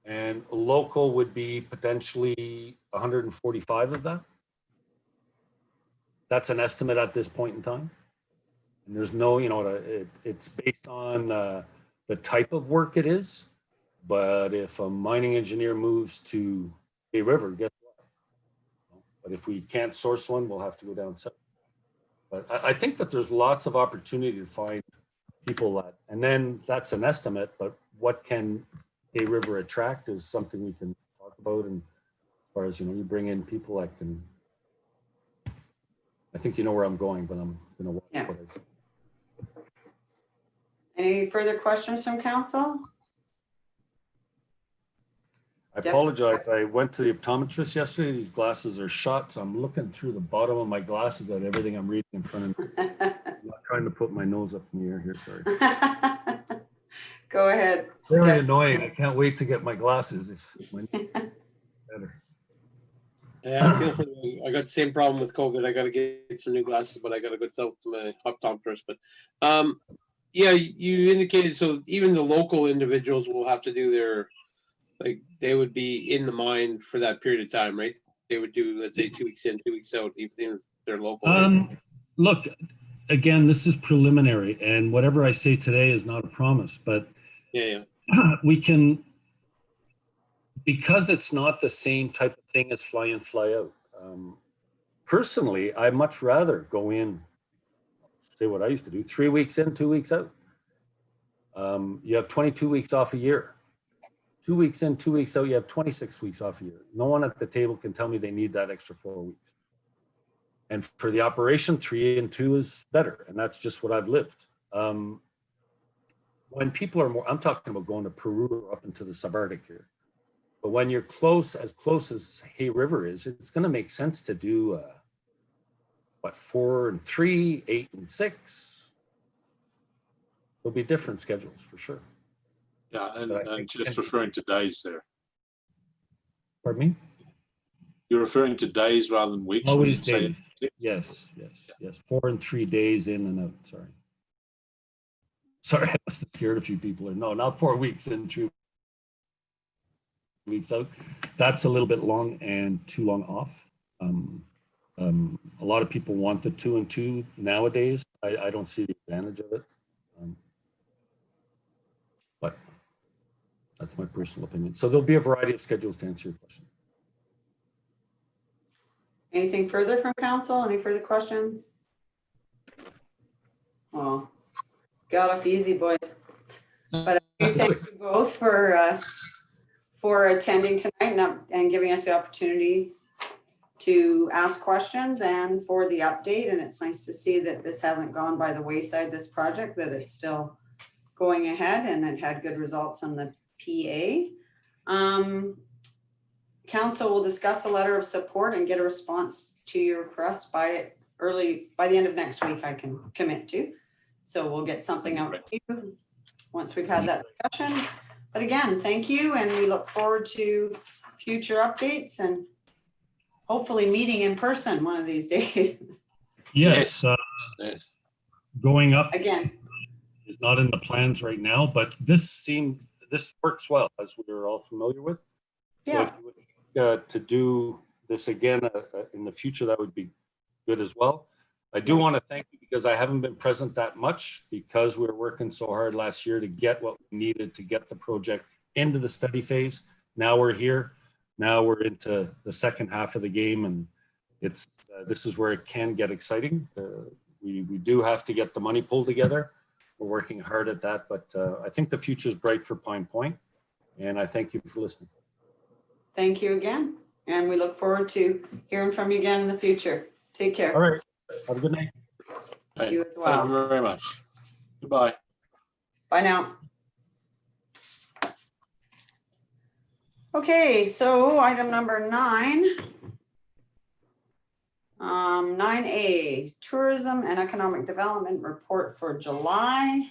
and local would be potentially 145 of that. That's an estimate at this point in time. And there's no, it's based on the type of work it is. But if a mining engineer moves to Hay River, guess what? But if we can't source one, we'll have to go down south. But I think that there's lots of opportunity to find people that, and then that's an estimate, but what can Hay River attract is something we can talk about. And as far as, you bring in people that can, I think you know where I'm going, but I'm going to watch what I say. Any further questions from council? I apologize. I went to the optometrist yesterday. These glasses are shot, so I'm looking through the bottom of my glasses at everything I'm reading in front of me. I'm not trying to put my nose up in the air here, sorry. Go ahead. Very annoying. I can't wait to get my glasses. If my better. Yeah, I feel for you. I got the same problem with COVID. I got to get some new glasses, but I got to go to my optometrist. But yeah, you indicated, so even the local individuals will have to do their, like, they would be in the mine for that period of time, right? They would do, let's say, 2 weeks in, 2 weeks out, even if they're local. Right? Look, again, this is preliminary, and whatever I say today is not a promise, but Yeah. we can, because it's not the same type of thing as fly in, fly out. Personally, I much rather go in, say what I used to do, 3 weeks in, 2 weeks out. You have 22 weeks off a year. 2 weeks in, 2 weeks out, you have 26 weeks off a year. No one at the table can tell me they need that extra 4 weeks. And for the operation, 3 and 2 is better. And that's just what I've lived. When people are more, I'm talking about going to Peru or up into the subarctic here. But when you're close as Hay River is, it's going to make sense to do, 4 and 3, 8 and 6. There'll be different schedules for sure. Yeah, and just referring to days there. Pardon me? You're referring to days rather than weeks? Always days. Yes. 4 and 3 days in and out. Sorry, I must have scared a few people. No, not 4 weeks in, 3 weeks out. That's a little bit long and too long off. A lot of people want the 2 and 2 nowadays. I don't see the advantage of it. But that's my personal opinion. So there'll be a variety of schedules to answer your question. Anything further from council? Any further questions? Well, got off easy, boys. But I do thank you both for attending tonight and giving us the opportunity to ask questions and for the update. And it's nice to see that this hasn't gone by the wayside, this project, that it's still going ahead and it had good results on the PA. Council will discuss a letter of support and get a response to your request by the end of next week, I can commit to. So we'll get something out to you once we've had that discussion. But again, thank you, and we look forward to future updates and hopefully meeting in person one of these days. Yes. Yes. Going up Again, is not in the plans right now, but this works well, as we're all familiar with. So yeah. if you would to do this again in the future, that would be good as well. I do want to thank you because I haven't been present that much because we were working so hard last year to get what we needed to get the project into the study phase. Now we're here. Now we're into the second half of the game, and it's this is where it can get exciting. We do have to get the money pulled together. We're working hard at that, but I think the future is bright for Pine Point, and I thank you for listening. Thank you again. And we look forward to hearing from you again in the future. Take care. All right. Have a good night. You as well. Thank you very much. Goodbye. Bye now. Okay, so item number 9. 9A, Tourism and Economic Development Report for July.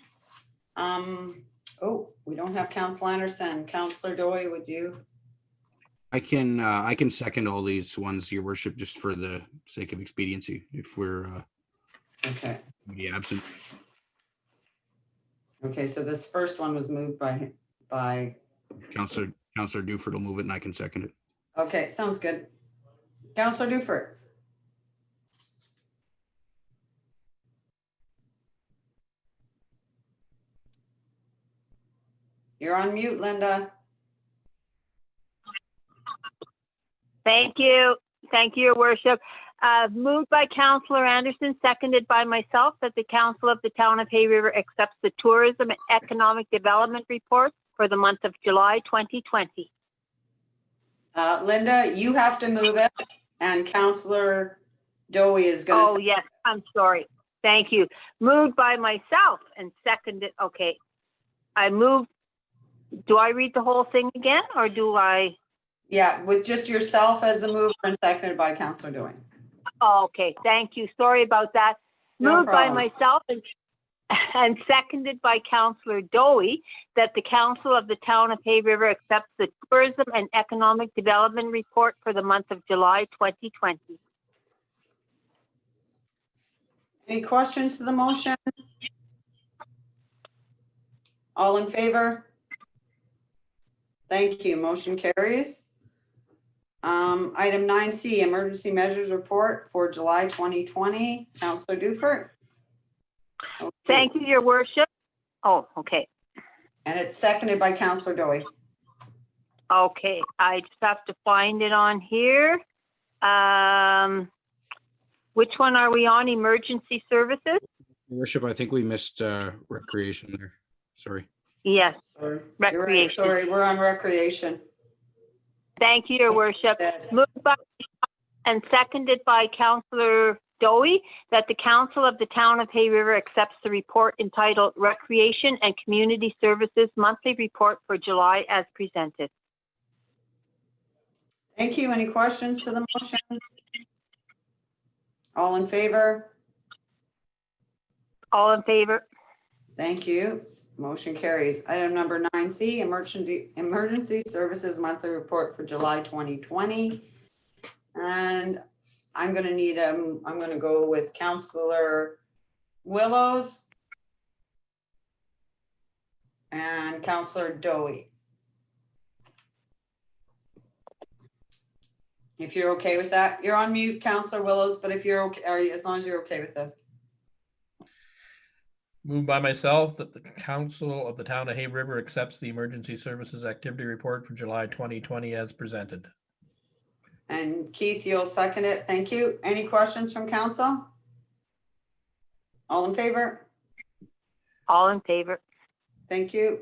We don't have Council Anderson. Councillor Doy, would you? I can second all these ones, your worship, just for the sake of expediency, if we're Okay. be absent. Okay, so this first one was moved by, Counselor Duford will move it and I can second it. okay, sounds good. Councillor Duford. You're on mute, Linda. Thank you. Thank you, Your Worship. Moved by Councillor Anderson, seconded by myself, that the Council of the Town of Hay River accepts the Tourism and Economic Development Report for the month of July 2020. Linda, you have to move it, and Councillor Dowie is going to. Oh, yes, I'm sorry. Thank you. Moved by myself and seconded, okay. I moved, do I read the whole thing again, or do I? Yeah, with just yourself as the mover and seconded by Councillor Dowie. Oh, okay, thank you. Sorry about that. No Moved by problem. myself and seconded by Councillor Dowie, that the Council of the Town of Hay River accepts the Tourism and Economic Development Report for the month of July 2020. Any questions to the motion? All in favor? Thank you. Motion carries. Item 9C, Emergency Measures Report for July 2020. Councillor Duford. Okay. Thank you, Your Worship. Oh, okay. And it's seconded by Councillor Dowie. Okay, I just have to find it on here. Which one are we on? Emergency services? Your worship, I think we missed recreation there. Sorry. Yes, Sorry. You're right. recreation. Sorry, we're on recreation. Thank you, Your Worship. Said. Moved by and seconded by Councillor Dowie, that the Council of the Town of Hay River accepts the report entitled Recreation and Community Services Monthly Report for July as presented. Thank you. Any questions to the motion? All in favor? All in favor? Thank you. Motion carries. Item number 9C, Emergency Services Monthly Report for July 2020. And I'm going to need, I'm going to go with Councillor Willows and Councillor Dowie. If you're okay with that, you're on mute, Councillor Willows, but if you're okay, as long as you're okay with this. Moved by myself that the Council of the Town of Hay River accepts the Emergency Services Activity Report for July 2020 as presented. And Keith, you'll second it. Thank you. Any questions from council? All in favor? All in favor? Thank you.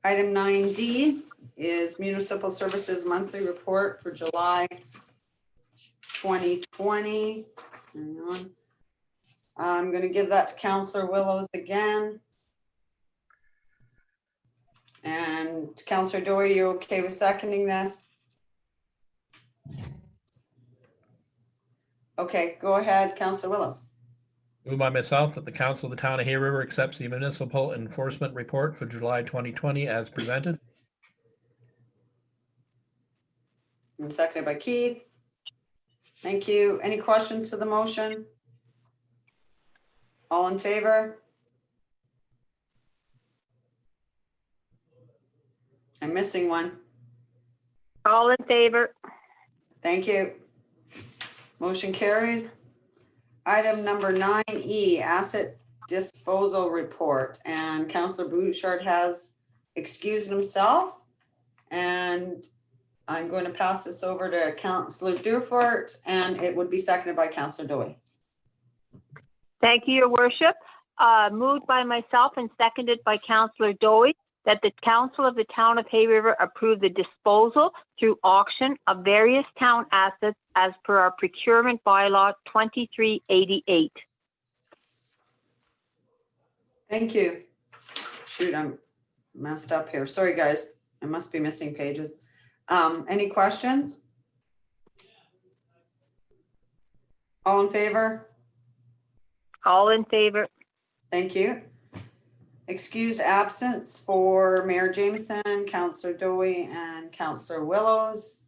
Item 9D is Municipal Services Monthly Report for July 2020. Hang on. I'm going to give that to Councillor Willows again. And Councillor Dory, you okay with seconding this? Okay, go ahead, Councillor Willows. Moved by myself that the Council of the Town of Hay River accepts the Municipal Enforcement Report for July 2020 as presented. And seconded by Keith. Thank you. Any questions to the motion? All in favor? I'm missing one. All in favor? Thank you. Motion carries. Item number 9E, Asset Disposal Report. And Councillor Bouchard has excused himself. And I'm going to pass this over to Councillor Dufort, and it would be seconded by Councillor Dowie. Thank you, Your Worship. Moved by myself and seconded by Councillor Dowie, that the Council of the Town of Hay River approve the disposal through auction of various town assets as per our procurement bylaw 2388. Thank you. Shoot, I'm messed up here. Sorry, guys. I must be missing pages. Any questions? All in favor? All in favor? Thank you. Excused absence for Mayor Jameson, Councillor Dowie, and Councillor Willows.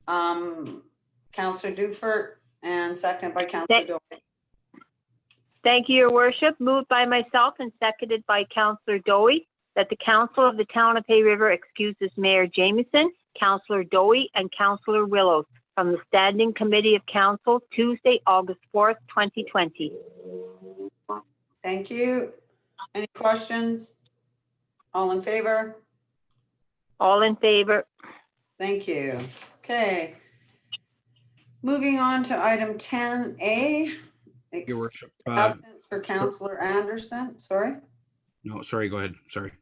Councillor Dufert, and seconded by Councillor Dowie. Thank you, Your Worship. Moved by myself and seconded by Councillor Dowie that the Council of the Town of Hay River excuses Mayor Jameson, Councillor Dowie, and Councillor Willows from the Standing Committee of Council Tuesday, August 4th, 2020. Thank you. Any questions? All in favor? All in favor? Thank you. Okay. Moving on to item 10A. Your worship. Absence for Councillor Anderson, sorry. No, sorry, go ahead. Sorry.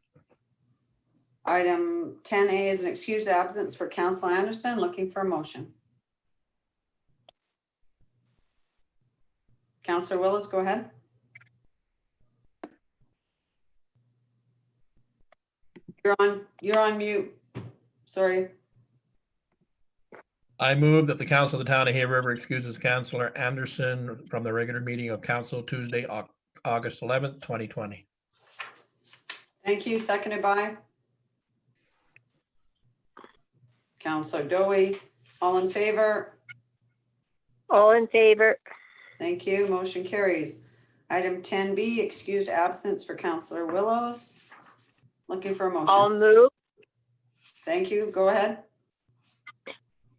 Item 10A is an excused absence for Councillor Anderson. Looking for a motion. Councillor Willis, go ahead. You're on mute. Sorry. I move that the Council of the Town of Hay River excuses Councillor Anderson from the regular meeting of Council Tuesday, August 11th, 2020. Thank you. Seconded by Councillor Dowie. All in favor? All in favor? Thank you. Motion carries. Item 10B, excused absence for Councillor Willows. Looking for a I'll motion. move. Thank you. Go ahead.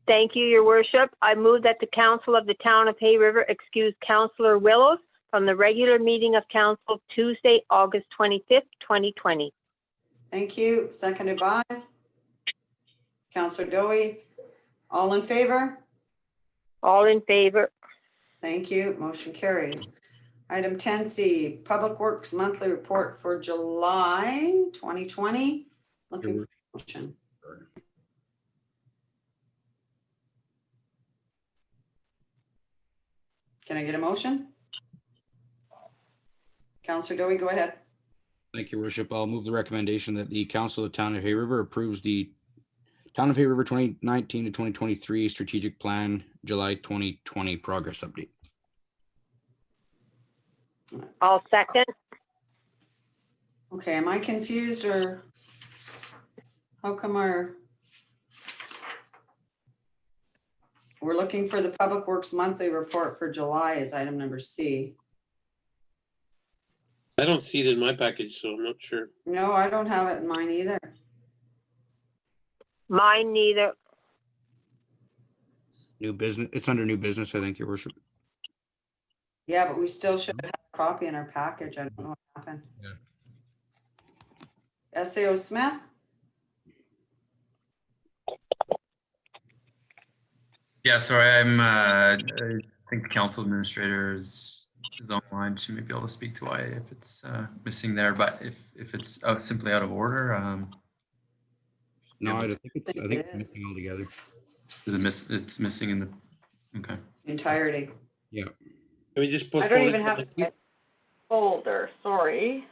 Thank you, Your Worship. I move that the Council of the Town of Hay River excuse Councillor Willows from the regular meeting of Council Tuesday, August 25th, 2020. Thank you. Seconded by Councillor Dowie. All in favor? All in favor? Thank you. Motion carries. Item 10C, Public Works Monthly Report for July 2020. Looking for a motion. Can I get a motion? Councillor Dowie, go ahead. Thank you, Worship. I'll move the recommendation that the Council of the Town of Hay River approves the Town of Hay River 2019 to 2023 Strategic Plan, July 2020 Progress Update. I'll second. Okay, am I confused or how come we're looking for the Public Works Monthly Report for July is item number C. I don't see it in my package, so I'm not sure. No, I don't have it in mine either. Mine neither. New business. It's under new business, I think, Your Worship. Yeah, but we still should have a copy in our package. I don't know what happened. SAO Smith? Yeah, sorry, I think the council administrator is online. She may be able to speak to why if it's missing there, but if it's simply out of order. No, Yeah, I think it's it is. missing altogether. is it's missing in the, okay. Entirety. Can we just I postpone don't it even till have next my week? folder, sorry.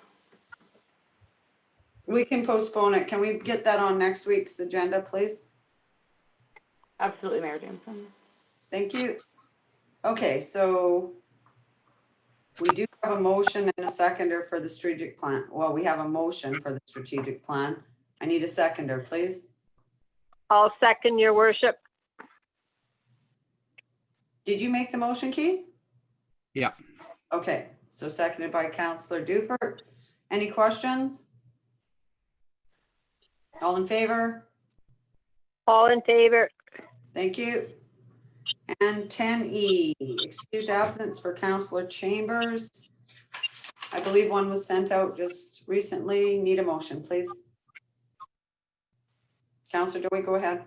We can postpone it. Can we get that on next week's agenda, please? Absolutely, Mayor Jameson. Thank you. Okay, so we do have a motion and a seconder for the strategic plan. Well, we have a motion for the strategic plan. I need a seconder, please. I'll second, Your Worship. Did you make the motion, Keith? Yeah. Okay, so seconded by Councillor Dufert. Any questions? All in favor? All in favor? Thank you. And 10E, excused absence for Councillor Chambers. I believe one was sent out just recently. Need a motion, please. Councillor Dowie, go ahead.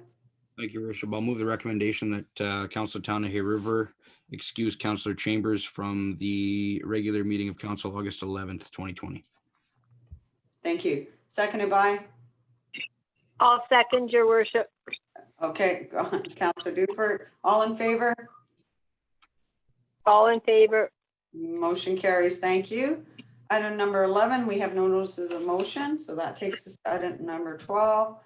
Thank you, Worship. I'll move the recommendation that Council of Town of Hay River excuse Councillor Chambers from the regular meeting of Council August 11th, 2020. Thank you. Seconded by? I'll second, Your Worship. Okay, go on. Councillor Dufert. All in favor? All in favor? Motion carries. Thank you. Item number 11, we have no notices of motion, so that takes us to item number 12.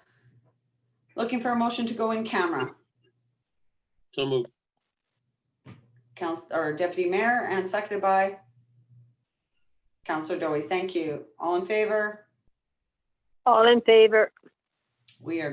Looking for a motion to go in camera. So moved. Council or Deputy Mayor and seconded by Councillor Dowie. Thank you. All in favor? All in favor? We are